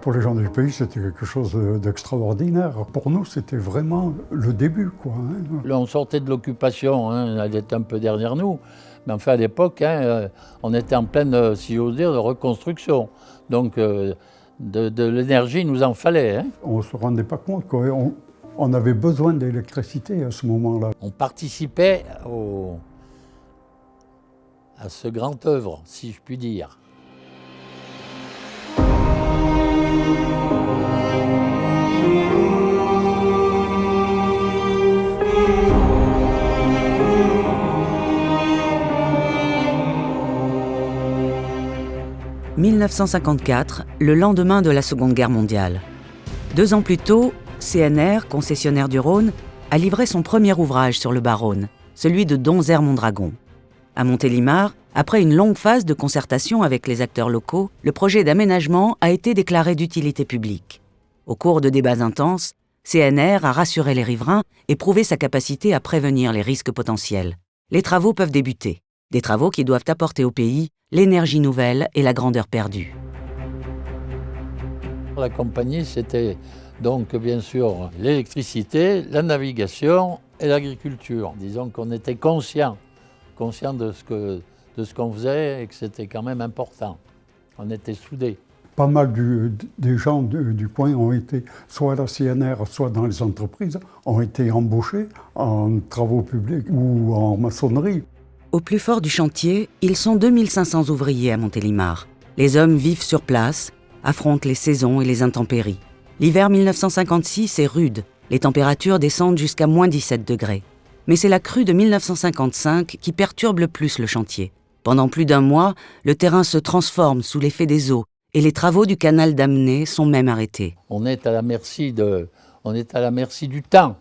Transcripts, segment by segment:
Pour les gens du pays, c'était quelque chose d'extraordinaire. Pour nous, c'était vraiment le début, quoi. Là, on sortait de l'occupation, elle était un peu derrière nous. Mais enfin, à l'époque, on était en pleine, si j'ose dire, de reconstruction. Donc, de l'énergie, il nous en fallait. On ne se rendait pas compte, quoi. On avait besoin d'électricité à ce moment-là. On participait à ce grand œuvre, si je puis dire. « 1954, le lendemain de la Seconde Guerre mondiale. 2 ans plus tôt, CNR, concessionnaire du Rhône, a livré son premier ouvrage sur le Bas-Rhône, celui de Donzère-Mondragon. À Montélimar, après une longue phase de concertation avec les acteurs locaux, le projet d'aménagement a été déclaré d'utilité publique. Au cours de débats intenses, CNR a rassuré les riverains et prouvé sa capacité à prévenir les risques potentiels. Les travaux peuvent débuter. Des travaux qui doivent apporter au pays l'énergie nouvelle et la grandeur perdue. La compagnie, c'était donc bien sûr l'électricité, la navigation et l'agriculture. Disons qu'on était conscient de ce qu'on faisait et que c'était quand même important. On était soudés. Pas mal des gens du coin ont été, soit à la CNR, soit dans les entreprises, ont été embauchés en travaux publics ou en maçonnerie. Au plus fort du chantier, ils sont 2500 ouvriers à Montélimar. Les hommes vivent sur place, affrontent les saisons et les intempéries. L'hiver 1956 est rude, les températures descendent jusqu'à -17 degrés. Mais c'est la crue de 1955 qui perturbe le plus le chantier. Pendant plus d'1 mois, le terrain se transforme sous l'effet des eaux et les travaux du canal d'Amné sont même arrêtés. On est à la merci du temps.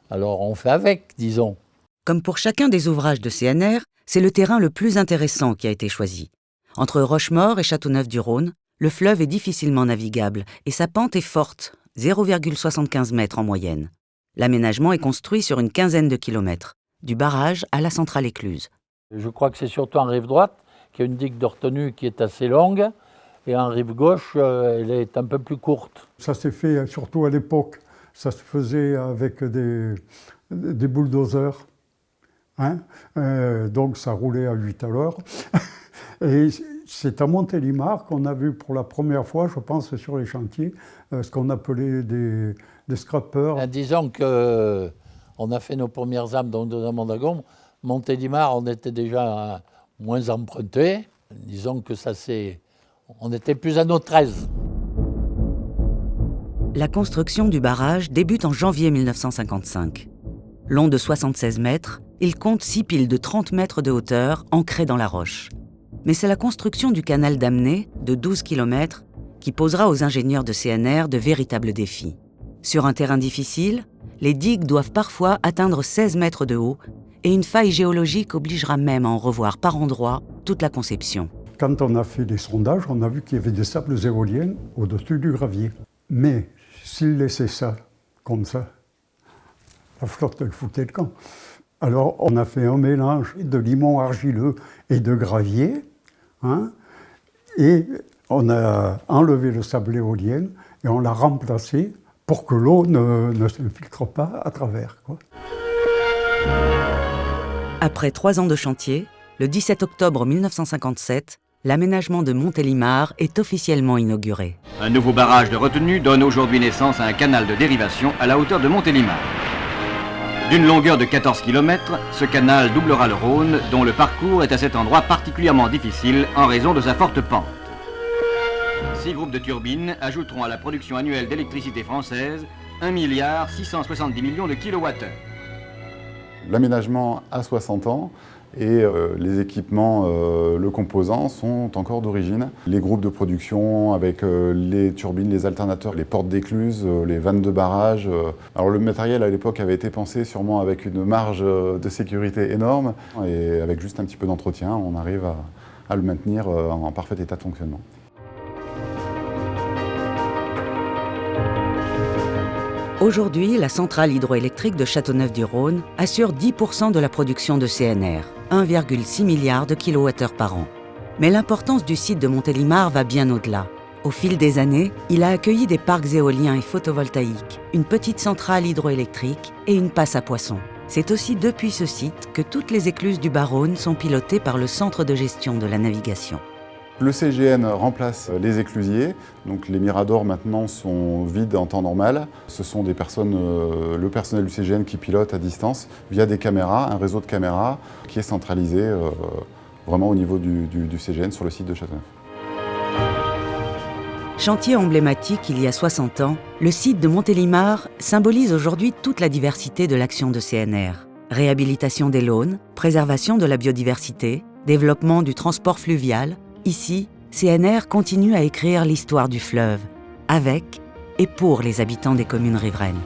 Alors on fait avec, disons. Comme pour chacun des ouvrages de CNR, c'est le terrain le plus intéressant qui a été choisi. Entre Rochemaure et Châteauneuf-du-Rhône, le fleuve est difficilement navigable et sa pente est forte, 0,75 mètres en moyenne. L'aménagement est construit sur une quinzaine de kilomètres, du barrage à la centrale écluse. Je crois que c'est surtout en rive droite qu'il y a une digue de retenue qui est assez longue et en rive gauche, elle est un peu plus courte. Ça s'est fait surtout à l'époque, ça se faisait avec des bulldozers. Donc ça roulait à 8 à l'heure. Et c'est à Montélimar qu'on a vu pour la première fois, je pense, sur les chantiers, ce qu'on appelait des scrappers. Disons qu'on a fait nos premières âmes dans Mondragon. Montélimar, on était déjà moins emprunté. Disons que on était plus à notre aise. La construction du barrage débute en janvier 1955. Long de 76 mètres, il compte 6 piles de 30 mètres de hauteur ancrées dans la roche. Mais c'est la construction du canal d'Amné, de 12 km, qui posera aux ingénieurs de CNR de véritables défis. Sur un terrain difficile, les digues doivent parfois atteindre 16 mètres de haut et une faille géologique obligera même à en revoir par endroits toute la conception. Quand on a fait des sondages, on a vu qu'il y avait des sables éoliens au-dessus du gravier. Mais s'ils laissaient ça comme ça, la flotte, elle foutait le camp. Alors, on a fait un mélange de limon argileux et de gravier, et on a enlevé le sable éolien et on l'a remplacé pour que l'eau ne s'infiltre pas à travers, quoi. Après 3 ans de chantier, le 17 octobre 1957, l'aménagement de Montélimar est officiellement inauguré. Un nouveau barrage de retenue donne aujourd'hui naissance à un canal de dérivation à la hauteur de Montélimar. D'une longueur de 14 km, ce canal doublera le Rhône, dont le parcours est à cet endroit particulièrement difficile en raison de sa forte pente. 6 groupes de turbines ajouteront à la production annuelle d'électricité française 1 670 millions de kilowattheures. L'aménagement a 60 ans et les équipements le composant sont encore d'origine. Les groupes de production avec les turbines, les alternateurs, les portes d'écluse, les vannes de barrage. Alors le matériel à l'époque avait été pensé sûrement avec une marge de sécurité énorme et avec juste un petit peu d'entretien, on arrive à le maintenir en parfait état de fonctionnement. Aujourd'hui, la centrale hydroélectrique de Châteauneuf-du-Rhône assure 10% de la production de CNR, 1,6 milliard de kilowattheures par an. Mais l'importance du site de Montélimar va bien au-delà. Au fil des années, il a accueilli des parcs éoliens et photovoltaïques, une petite centrale hydroélectrique et une passe à poissons. C'est aussi depuis ce site que toutes les écluses du Bas-Rhône sont pilotées par le Centre de gestion de la navigation. Le CGN remplace les éclusiers, donc les miradors maintenant sont vides en temps normal. Ce sont des personnes, le personnel du CGN qui pilote à distance via des caméras, un réseau de caméras qui est centralisé vraiment au niveau du CGN sur le site de Châteauneuf. Chantier emblématique il y a 60 ans, le site de Montélimar symbolise aujourd'hui toute la diversité de l'action de CNR. Réhabilitation des Launes, préservation de la biodiversité, développement du transport fluvial. Ici, CNR continue à écrire l'histoire du fleuve, avec et pour les habitants des communes riveraines.